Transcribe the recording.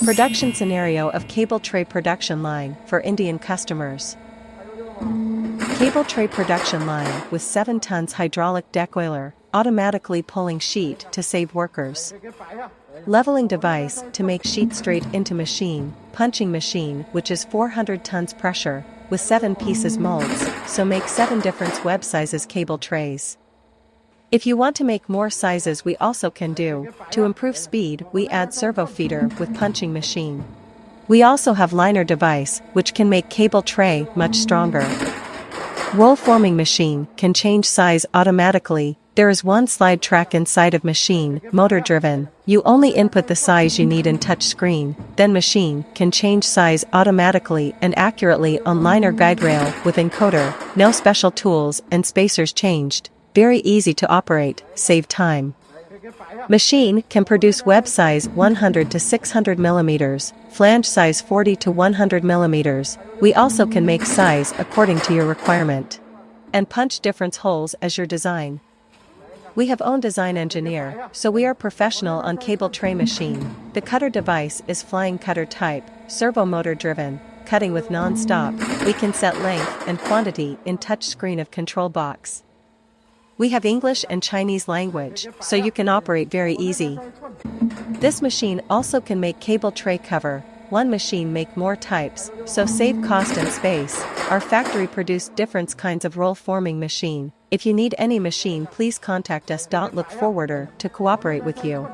Production scenario of cable tray production line for Indian customers. Cable tray production line with 7 tons hydraulic deck oiler, automatically pulling sheet to save workers. Leveling device to make sheet straight into machine, punching machine which is 400 tons pressure, with 7 pieces molds, so make 7 different web sizes cable trays. If you want to make more sizes we also can do. To improve speed we add servo feeder with punching machine. We also have liner device which can make cable tray much stronger. Roll forming machine can change size automatically. There is one slide track inside of machine, motor driven. You only input the size you need in touch screen, then machine can change size automatically and accurately on liner guide rail with encoder, no special tools and spacers changed. Very easy to operate, save time. Machine can produce web size 100 to 600 mm, flange size 40 to 100 mm. We also can make size according to your requirement. And punch different holes as your design. We have own design engineer, so we are professional on cable tray machine. The cutter device is flying cutter type, servo motor driven, cutting with non-stop. We can set length and quantity in touch screen of control box. We have English and Chinese language, so you can operate very easy. This machine also can make cable tray cover. One machine make more types, so save cost and space. Our factory produce different kinds of roll forming machine. If you need any machine please contact us. Look forwarder to cooperate with you.